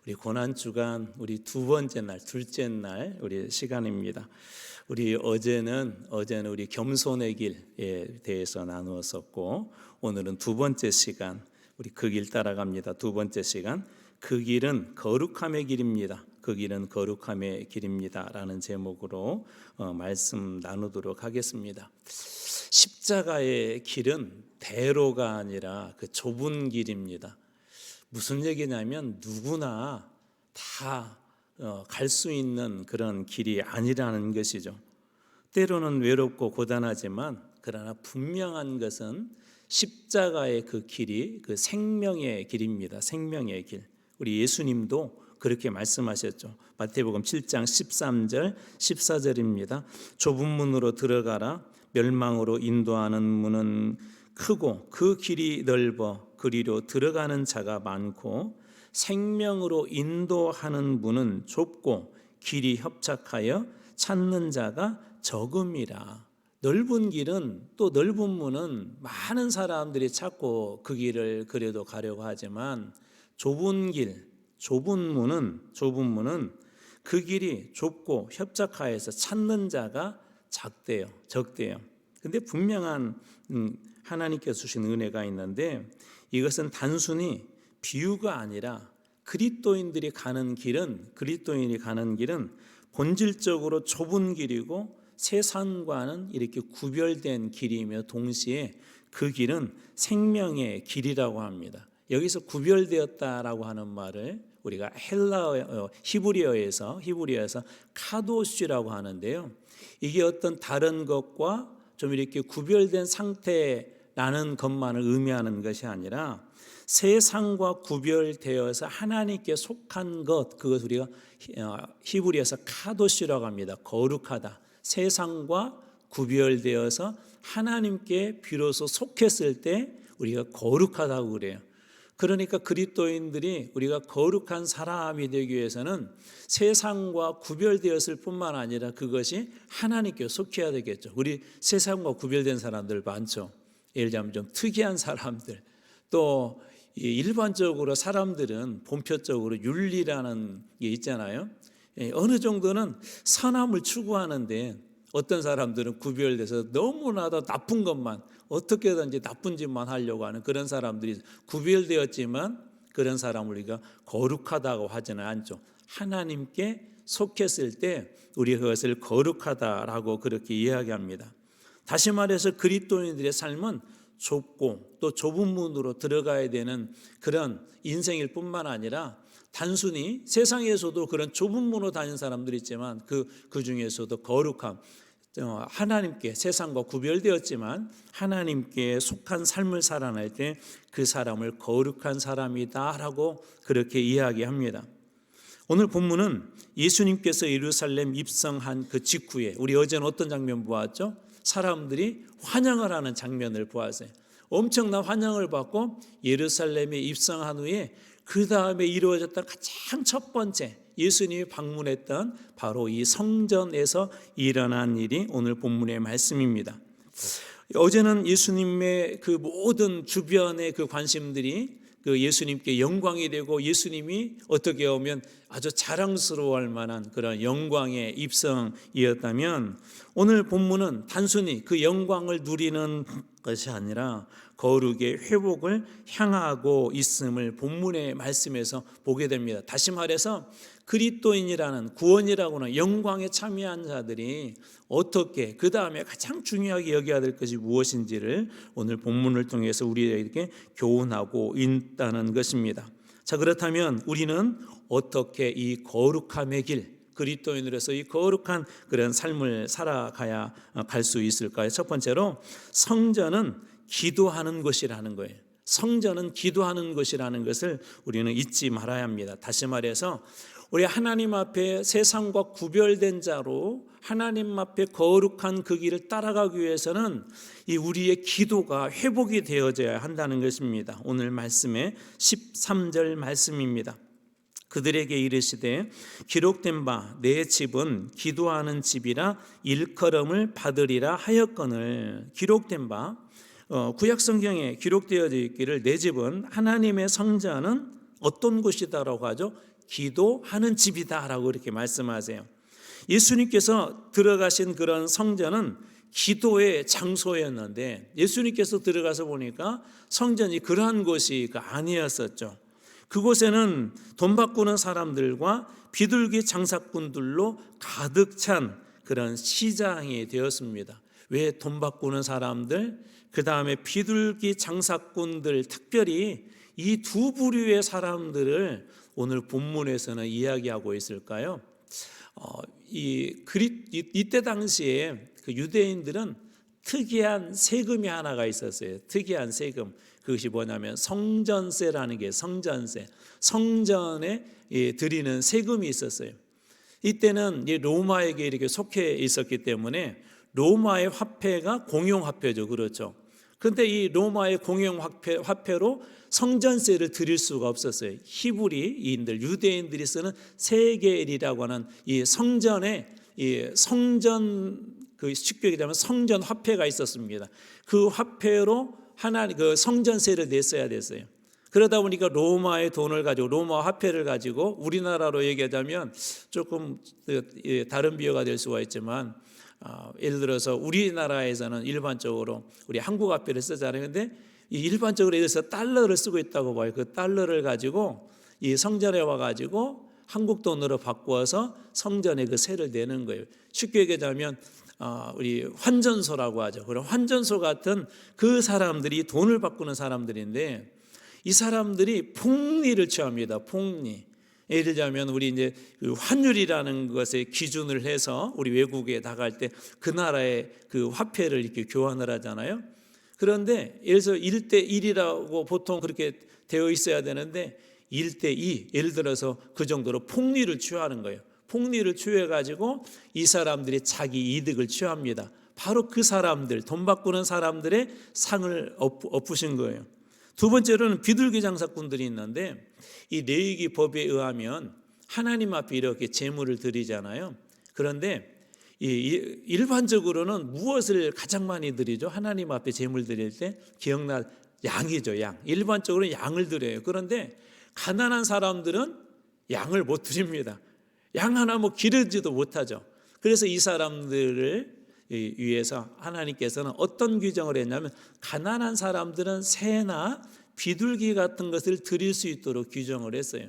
우리 고난주간 우리 두 번째 날, 둘째 날 우리 시간입니다. 우리 어제는 우리 겸손의 길에 대해서 나누었었고, 오늘은 두 번째 시간, 우리 그 길 따라갑니다. 두 번째 시간, 그 길은 거룩함의 길입니다. 그 길은 거룩함의 길입니다 라는 제목으로 말씀 나누도록 하겠습니다. 십자가의 길은 대로가 아니라 그 좁은 길입니다. 무슨 얘기냐면 누구나 다 갈 수 있는 그런 길이 아니라는 것이죠. 때로는 외롭고 고단하지만 그러나 분명한 것은 십자가의 그 길이 그 생명의 길입니다. 생명의 길. 우리 예수님도 그렇게 말씀하셨죠. 마태복음 7장 13절 14절입니다. 좁은 문으로 들어가라. 멸망으로 인도하는 문은 크고 그 길이 넓어 그리로 들어가는 자가 많고 생명으로 인도하는 문은 좁고 길이 협착하여 찾는 자가 적음이라. 넓은 길은, 또 넓은 문은 많은 사람들이 찾고 그 길을 그래도 가려고 하지만 좁은 길, 좁은 문은 그 길이 좁고 협착하여서 찾는 자가 적대요. 근데 분명한 하나님께서 주신 은혜가 있는데, 이것은 단순히 비유가 아니라 그리스도인이 가는 길은 본질적으로 좁은 길이고 세상과는 이렇게 구별된 길이며 동시에 그 길은 생명의 길이라고 합니다. 여기서 구별되었다라고 하는 말을 우리가 히브리어에서 카도시라고 하는데요. 이게 어떤 다른 것과 좀 이렇게 구별된 상태라는 것만을 의미하는 것이 아니라 세상과 구별되어서 하나님께 속한 것, 그것 우리가 히브리어에서 카도시라고 합니다. 거룩하다. 세상과 구별되어서 하나님께 비로소 속했을 때 우리가 거룩하다고 그래요. 그러니까 그리스도인들이 우리가 거룩한 사람이 되기 위해서는 세상과 구별되었을 뿐만 아니라 그것이 하나님께 속해야 되겠죠. 우리 세상과 구별된 사람들 많죠. 예를 들면 좀 특이한 사람들, 또 일반적으로 사람들은 본표적으로 윤리라는 게 있잖아요. 어느 정도는 선함을 추구하는데 어떤 사람들은 구별돼서 너무나도 나쁜 것만, 어떻게든지 나쁜 짓만 하려고 하는 그런 사람들이 구별되었지만 그런 사람을 우리가 거룩하다고 하지는 않죠. 하나님께 속했을 때 우리 그것을 거룩하다라고 그렇게 이야기합니다. 다시 말해서 그리스도인들의 삶은 좁고 또 좁은 문으로 들어가야 되는 그런 인생일 뿐만 아니라, 단순히 세상에서도 그런 좁은 문으로 다니는 사람들이 있지만 그 중에서도 거룩함, 하나님께, 세상과 구별되었지만 하나님께 속한 삶을 살아낼 때 그 사람을 거룩한 사람이다라고 그렇게 이야기합니다. 오늘 본문은 예수님께서 예루살렘 입성한 그 직후에, 우리 어제는 어떤 장면 보았죠? 사람들이 환영을 하는 장면을 보았어요. 엄청난 환영을 받고 예루살렘에 입성한 후에 그 다음에 이루어졌던 가장 첫 번째 예수님이 방문했던 바로 이 성전에서 일어난 일이 오늘 본문의 말씀입니다. 어제는 예수님의 그 모든 주변의 그 관심들이 그 예수님께 영광이 되고 예수님이 어떻게 보면 아주 자랑스러워할 만한 그런 영광의 입성이었다면, 오늘 본문은 단순히 그 영광을 누리는 것이 아니라 거룩의 회복을 향하고 있음을 본문의 말씀에서 보게 됩니다. 다시 말해서 그리스도인이라는, 구원이라고 하는 영광에 참여한 자들이 어떻게, 그 다음에 가장 중요하게 여겨야 될 것이 무엇인지를 오늘 본문을 통해서 우리에게 교훈하고 있다는 것입니다. 자, 그렇다면 우리는 어떻게 이 거룩함의 길, 그리스도인으로서 이 거룩한 그런 삶을 살아가야 갈 수 있을까요? 첫 번째로 성전은 기도하는 곳이라는 거예요. 성전은 기도하는 것이라는 것을 우리는 잊지 말아야 합니다. 다시 말해서 우리 하나님 앞에 세상과 구별된 자로 하나님 앞에 거룩한 그 길을 따라가기 위해서는 이 우리의 기도가 회복이 되어져야 한다는 것입니다. 오늘 말씀의 13절 말씀입니다. 그들에게 이르시되 기록된 바 내 집은 기도하는 집이라 일컬음을 받으리라 하였거늘. 기록된 바, 구약 성경에 기록되어져 있기를 내 집은, 하나님의 성전은 어떤 곳이다라고 하죠? 기도하는 집이다라고 이렇게 말씀하세요. 예수님께서 들어가신 그런 성전은 기도의 장소였는데 예수님께서 들어가서 보니까 성전이 그러한 곳이 아니었었죠. 그곳에는 돈 바꾸는 사람들과 비둘기 장사꾼들로 가득 찬 그런 시장이 되었습니다. 왜 돈 바꾸는 사람들, 그 다음에 비둘기 장사꾼들, 특별히 이 두 부류의 사람들을 오늘 본문에서는 이야기하고 있을까요? 이때 당시에 그 유대인들은 특이한 세금이 하나가 있었어요. 특이한 세금. 그것이 뭐냐면 성전세라는 게 성전세. 성전에 드리는 세금이 있었어요. 이때는 로마에게 이렇게 속해 있었기 때문에 로마의 화폐가 공용화폐죠. 그렇죠. 그런데 이 로마의 공용화폐로 성전세를 드릴 수가 없었어요. 히브리인들, 유대인들이 쓰는 세겔이라고 하는 이 성전에 쉽게 얘기하면 성전 화폐가 있었습니다. 그 화폐로 그 성전세를 냈어야 됐어요. 그러다 보니까 로마의 돈을 가지고 로마 화폐를 가지고 우리나라로 얘기하자면 조금 다른 비유가 될 수가 있지만 예를 들어서 우리나라에서는 일반적으로 우리 한국 화폐를 쓰잖아요. 그런데 일반적으로 예를 들어서 달러를 쓰고 있다고 봐요. 그 달러를 가지고 이 성전에 와가지고 한국 돈으로 바꾸어서 성전에 그 세를 내는 거예요. 쉽게 얘기하자면 우리 환전소라고 하죠. 그런 환전소 같은 그 사람들이 돈을 바꾸는 사람들인데 이 사람들이 폭리를 취합니다. 폭리. 예를 들자면 우리 이제 환율이라는 것에 기준을 해서 우리 외국에 나갈 때 그 나라의 그 화폐를 이렇게 교환을 하잖아요. 그런데 예를 들어서 1대1이라고 보통 그렇게 되어 있어야 되는데 1대2, 예를 들어서 그 정도로 폭리를 취하는 거예요. 폭리를 취해가지고 이 사람들이 자기 이득을 취합니다. 바로 그 사람들, 돈 바꾸는 사람들의 상을 엎으신 거예요. 두 번째로는 비둘기 장사꾼들이 있는데 이 레위기 법에 의하면 하나님 앞에 이렇게 제물을 드리잖아요. 그런데 일반적으로는 무엇을 가장 많이 드리죠? 하나님 앞에 제물 드릴 때 기억나 양이죠. 양. 일반적으로 양을 드려요. 그런데 가난한 사람들은 양을 못 드립니다. 양 하나 기르지도 못하죠. 그래서 이 사람들을 위해서 하나님께서는 어떤 규정을 했냐면 가난한 사람들은 새나 비둘기 같은 것을 드릴 수 있도록 규정을 했어요.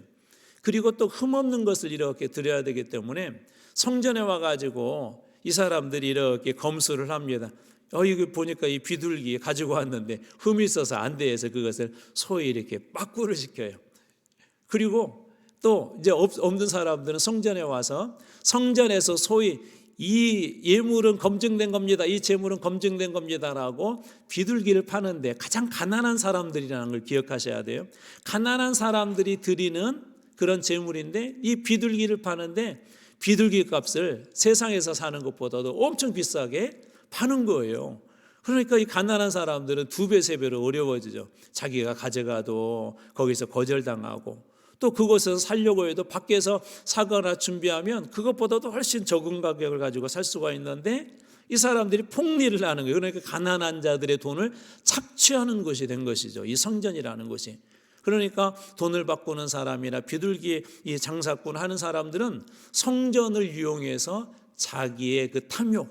그리고 또 흠없는 것을 이렇게 드려야 되기 때문에 성전에 와가지고 이 사람들이 이렇게 검수를 합니다. 이거 보니까 이 비둘기 가지고 왔는데 흠이 있어서 안 돼 해서 그것을 소위 이렇게 빠꾸를 시켜요. 그리고 또 이제 없는 사람들은 성전에 와서 성전에서 소위 이 예물은 검증된 겁니다. 이 재물은 검증된 겁니다라고 비둘기를 파는데 가장 가난한 사람들이라는 걸 기억하셔야 돼요. 가난한 사람들이 드리는 그런 재물인데 이 비둘기를 파는데 비둘기 값을 세상에서 사는 것보다도 엄청 비싸게 파는 거예요. 그러니까 이 가난한 사람들은 2배, 3배로 어려워지죠. 자기가 가져가도 거기서 거절당하고 또 그곳에서 살려고 해도 밖에서 사거나 준비하면 그것보다도 훨씬 적은 가격을 가지고 살 수가 있는데 이 사람들이 폭리를 하는 거예요. 그러니까 가난한 자들의 돈을 착취하는 것이 된 것이죠. 이 성전이라는 것이. 그러니까 돈을 바꾸는 사람이나 비둘기 이 장사꾼 하는 사람들은 성전을 이용해서 자기의 그 탐욕,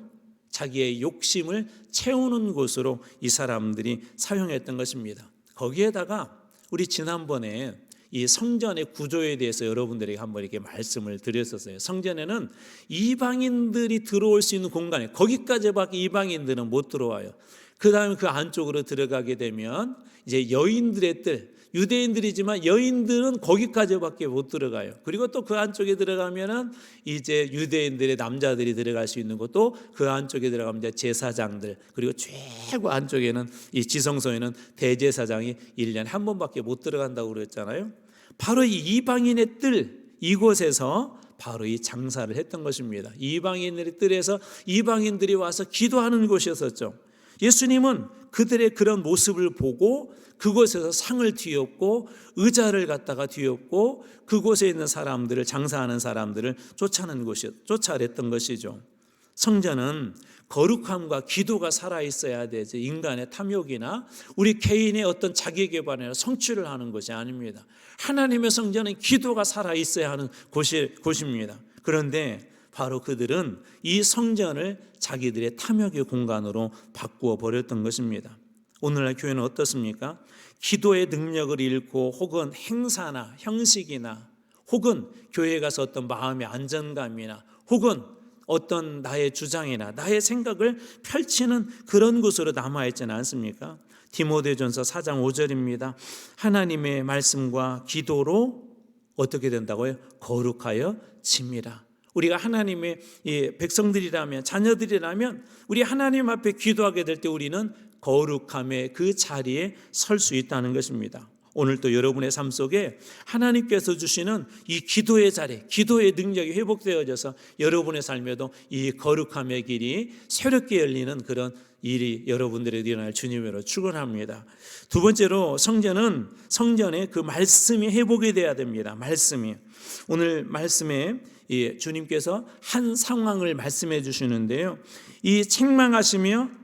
자기의 욕심을 채우는 곳으로 이 사람들이 사용했던 것입니다. 거기에다가 우리 지난번에 이 성전의 구조에 대해서 여러분들에게 한번 이렇게 말씀을 드렸었어요. 성전에는 이방인들이 들어올 수 있는 공간에 거기까지밖에 이방인들은 못 들어와요. 그 다음에 그 안쪽으로 들어가게 되면 이제 여인들의 뜰, 유대인들이지만 여인들은 거기까지밖에 못 들어가요. 그리고 또 그 안쪽에 들어가면은 이제 유대인들의 남자들이 들어갈 수 있는 곳도 그 안쪽에 들어가면 이제 제사장들, 그리고 최고 안쪽에는 이 지성소에는 대제사장이 1년에 한 번밖에 못 들어간다고 그랬잖아요. 바로 이 이방인의 뜰, 이곳에서 바로 이 장사를 했던 것입니다. 이방인의 뜰에서 이방인들이 와서 기도하는 곳이었었죠. 예수님은 그들의 그런 모습을 보고 그곳에서 상을 뒤엎고 의자를 갖다가 뒤엎고 그곳에 있는 사람들을, 장사하는 사람들을 쫓아냈던 것이죠. 성전은 거룩함과 기도가 살아있어야 되지 인간의 탐욕이나 우리 개인의 어떤 자기개발이나 성취를 하는 것이 아닙니다. 하나님의 성전은 기도가 살아있어야 하는 곳입니다. 그런데 바로 그들은 이 성전을 자기들의 탐욕의 공간으로 바꾸어 버렸던 것입니다. 오늘날 교회는 어떻습니까? 기도의 능력을 잃고 혹은 행사나 형식이나 혹은 교회에 가서 어떤 마음의 안정감이나 혹은 어떤 나의 주장이나 나의 생각을 펼치는 그런 곳으로 남아있지는 않습니까? 디모데전서 4장 5절입니다. 하나님의 말씀과 기도로 어떻게 된다고요? 거룩하여 짐이라. 우리가 하나님의 백성들이라면, 자녀들이라면 우리 하나님 앞에 기도하게 될 때 우리는 거룩함의 그 자리에 설 수 있다는 것입니다. 오늘도 여러분의 삶 속에 하나님께서 주시는 이 기도의 자리, 기도의 능력이 회복되어져서 여러분의 삶에도 이 거룩함의 길이 새롭게 열리는 그런 일이 여러분들에게 일어날 주님으로 축원합니다. 두 번째로 성전에 그 말씀이 회복이 돼야 됩니다. 말씀이. 오늘 말씀에 주님께서 한 상황을 말씀해 주시는데요. 이 책망하시며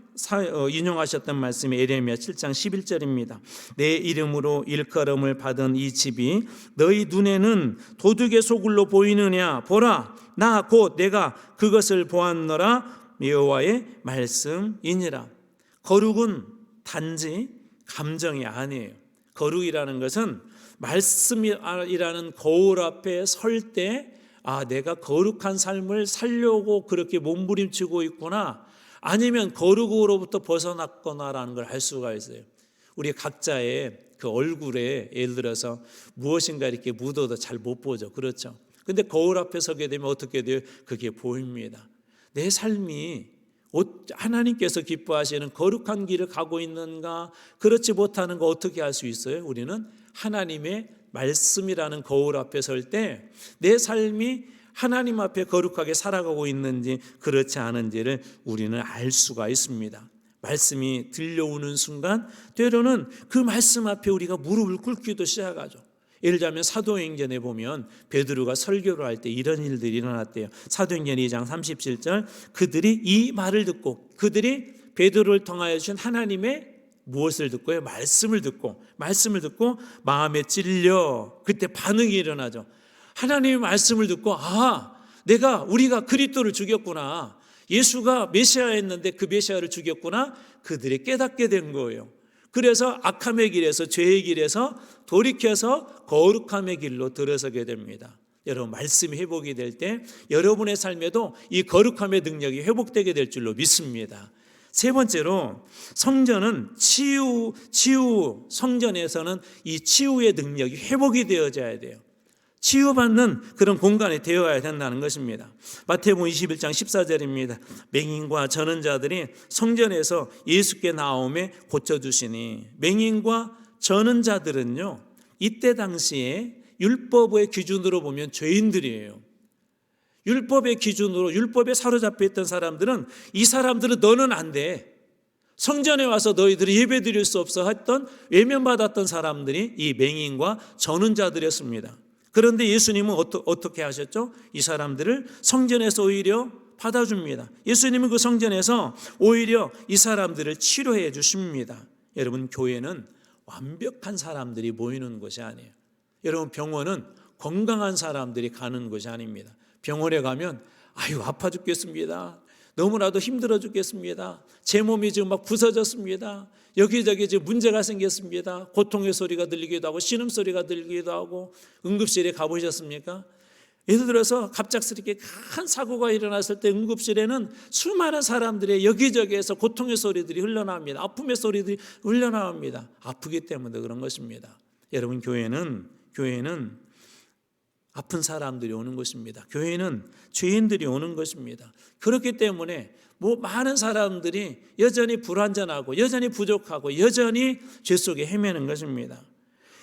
인용하셨던 말씀이 예레미야 7장 11절입니다. 내 이름으로 일컬음을 받은 이 집이 너희 눈에는 도둑의 소굴로 보이느냐? 보라, 나 곧 내가 그것을 보았노라. 여호와의 말씀이니라. 거룩은 단지 감정이 아니에요. 거룩이라는 것은 말씀이라는 거울 앞에 설 때 내가 거룩한 삶을 살려고 그렇게 몸부림치고 있구나, 아니면 거룩으로부터 벗어났거나라는 걸 알 수가 있어요. 우리 각자의 그 얼굴에 예를 들어서 무엇인가 이렇게 묻어도 잘 못 보죠. 그렇죠? 근데 거울 앞에 서게 되면 어떻게 돼요? 그게 보입니다. 내 삶이 하나님께서 기뻐하시는 거룩한 길을 가고 있는가, 그렇지 못하는 거 어떻게 알 수 있어요? 우리는 하나님의 말씀이라는 거울 앞에 설 때 내 삶이 하나님 앞에 거룩하게 살아가고 있는지 그렇지 않은지를 우리는 알 수가 있습니다. 말씀이 들려오는 순간 때로는 그 말씀 앞에 우리가 무릎을 꿇기도 시작하죠. 예를 들자면 사도행전에 보면 베드로가 설교를 할 때 이런 일들이 일어났대요. 사도행전 2장 37절, 그들이 이 말을 듣고, 그들이 베드로를 통하여 주신 하나님의 무엇을 듣고요? 말씀을 듣고 마음에 찔려 그때 반응이 일어나죠. 하나님의 말씀을 듣고 우리가 그리스도를 죽였구나, 예수가 메시아였는데 그 메시아를 죽였구나, 그들이 깨닫게 된 거예요. 그래서 악함의 길에서, 죄의 길에서 돌이켜서 거룩함의 길로 들어서게 됩니다. 여러분, 말씀이 회복이 될 때 여러분의 삶에도 이 거룩함의 능력이 회복되게 될 줄로 믿습니다. 세 번째로, 성전은 성전에서는 이 치유의 능력이 회복이 되어져야 돼요. 치유받는 그런 공간이 되어야 된다는 것입니다. 마태복음 21장 14절입니다. 맹인과 저는 자들이 성전에서 예수께 나오매 고쳐주시니. 맹인과 저는 자들은요, 이때 당시에 율법의 기준으로 보면 죄인들이에요. 율법의 기준으로, 율법에 사로잡혀 있던 사람들은, 이 사람들은 너는 안 돼, 성전에 와서 너희들이 예배 드릴 수 없어 했던, 외면받았던 사람들이 이 맹인과 저는 자들이었습니다. 그런데 예수님은 어떻게 하셨죠? 이 사람들을 성전에서 오히려 받아줍니다. 예수님은 그 성전에서 오히려 이 사람들을 치료해 주십니다. 여러분, 교회는 완벽한 사람들이 모이는 것이 아니에요. 여러분, 병원은 건강한 사람들이 가는 것이 아닙니다. 병원에 가면 아파 죽겠습니다, 너무나도 힘들어 죽겠습니다, 제 몸이 지금 막 부서졌습니다, 여기저기 지금 문제가 생겼습니다, 고통의 소리가 들리기도 하고 신음소리가 들리기도 하고. 응급실에 가보셨습니까? 예를 들어서 갑작스럽게 큰 사고가 일어났을 때 응급실에는 수많은 사람들의 여기저기에서 고통의 소리들이 흘러나옵니다. 아픔의 소리들이 흘러나옵니다. 아프기 때문에 그런 것입니다. 여러분, 교회는 아픈 사람들이 오는 것입니다. 교회는 죄인들이 오는 것입니다. 그렇기 때문에 많은 사람들이 여전히 불완전하고 여전히 부족하고 여전히 죄 속에 헤매는 것입니다.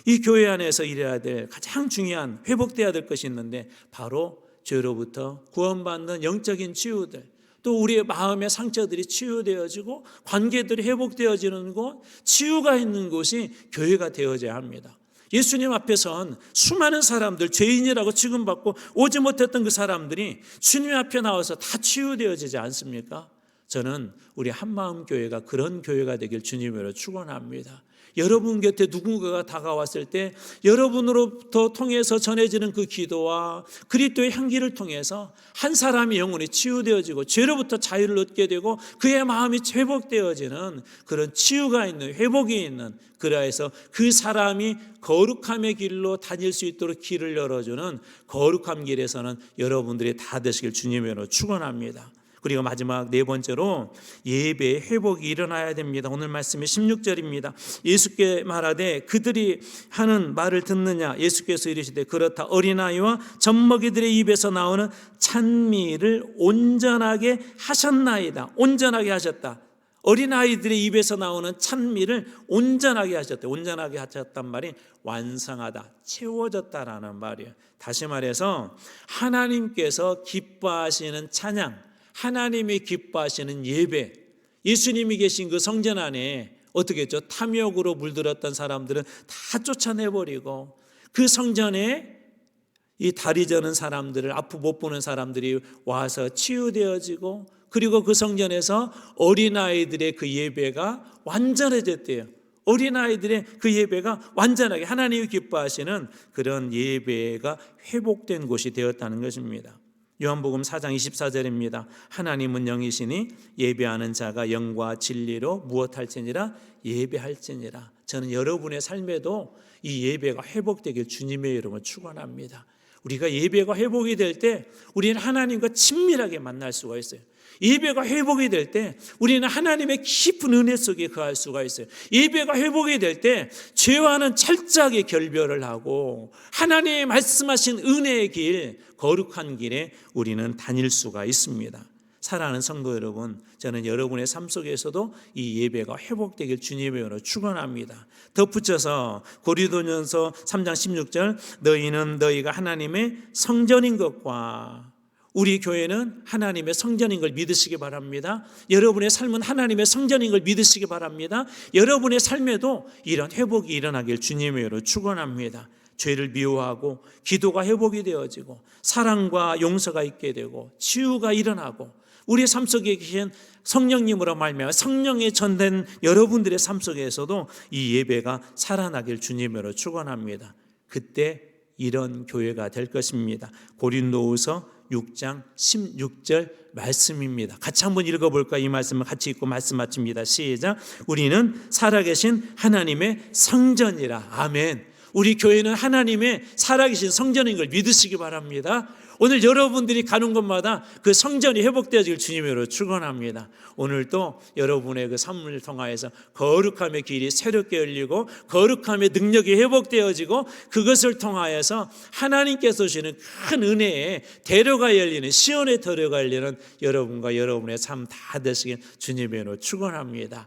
이 교회 안에서 일해야 될 가장 중요한, 회복돼야 될 것이 있는데 바로 죄로부터 구원받는 영적인 치유들, 또 우리의 마음의 상처들이 치유되어지고 관계들이 회복되어지는 곳, 치유가 있는 곳이 교회가 되어져야 합니다. 예수님 앞에 선 수많은 사람들, 죄인이라고 취급받고 오지 못했던 그 사람들이 주님 앞에 나와서 다 치유되어지지 않습니까? 저는 우리 한마음교회가 그런 교회가 되길 주님으로 축원합니다. 여러분 곁에 누군가가 다가왔을 때 여러분으로부터 통해서 전해지는 그 기도와 그리스도의 향기를 통해서 한 사람이 영혼이 치유되어지고 죄로부터 자유를 얻게 되고 그의 마음이 회복되어지는 그런 치유가 있는, 회복이 있는, 그래서 그 사람이 거룩함의 길로 다닐 수 있도록 길을 열어주는 거룩함 길에서는 여러분들이 다 되시길 주님으로 축원합니다. 그리고 마지막 네 번째로 예배의 회복이 일어나야 됩니다. 오늘 말씀이 16절입니다. 예수께 말하되 그들이 하는 말을 듣느냐? 예수께서 이르시되 그렇다. 어린아이와 젖먹이들의 입에서 나오는 찬미를 온전하게 하셨나이다. 온전하게 하셨다. 어린아이들의 입에서 나오는 찬미를 온전하게 하셨다. 온전하게 하셨단 말이 완성하다, 채워졌다라는 말이에요. 다시 말해서 하나님께서 기뻐하시는 찬양, 하나님이 기뻐하시는 예배, 예수님이 계신 그 성전 안에 어떻게 했죠? 탐욕으로 물들었던 사람들은 다 쫓아내버리고 그 성전에 이 다리 저는 사람들을, 아프 못 보는 사람들이 와서 치유되어지고, 그리고 그 성전에서 어린아이들의 그 예배가 완전해졌대요. 어린아이들의 그 예배가 완전하게 하나님이 기뻐하시는 그런 예배가 회복된 곳이 되었다는 것입니다. 요한복음 4장 24절입니다. 하나님은 영이시니 예배하는 자가 영과 진리로 무엇할지니라 예배할지니라. 저는 여러분의 삶에도 이 예배가 회복되길 주님의 이름으로 축원합니다. 우리가 예배가 회복이 될 때 우리는 하나님과 친밀하게 만날 수가 있어요. 예배가 회복이 될 때 우리는 하나님의 깊은 은혜 속에 거할 수가 있어요. 예배가 회복이 될 때 죄와는 철저하게 결별을 하고 하나님의 말씀하신 은혜의 길, 거룩한 길에 우리는 다닐 수가 있습니다. 사랑하는 성도 여러분, 저는 여러분의 삶 속에서도 이 예배가 회복되길 주님의 이름으로 축원합니다. 덧붙여서 고린도전서 3장 16절, 너희는 너희가 하나님의 성전인 것과, 우리 교회는 하나님의 성전인 걸 믿으시기 바랍니다. 여러분의 삶은 하나님의 성전인 걸 믿으시기 바랍니다. 여러분의 삶에도 이런 회복이 일어나길 주님의 이름으로 축원합니다. 죄를 미워하고 기도가 회복이 되어지고 사랑과 용서가 있게 되고 치유가 일어나고 우리 삶 속에 계신 성령님으로 말미암아 성령에 전된 여러분들의 삶 속에서도 이 예배가 살아나길 주님으로 축원합니다. 그때 이런 교회가 될 것입니다. 고린도후서 6장 16절 말씀입니다. 같이 한번 읽어볼까? 이 말씀을 같이 읽고 말씀 마칩니다. 시작. 우리는 살아계신 하나님의 성전이라. 아멘. 우리 교회는 하나님의 살아계신 성전인 걸 믿으시기 바랍니다. 오늘 여러분들이 가는 곳마다 그 성전이 회복되어질 주님으로 축원합니다. 오늘도 여러분의 그 삶을 통하여서 거룩함의 길이 새롭게 열리고 거룩함의 능력이 회복되어지고 그것을 통하여서 하나님께서 주시는 큰 은혜에 대로가 열리는, 시온의 대로가 열리는 여러분과 여러분의 삶 다 되시길 주님으로 축원합니다.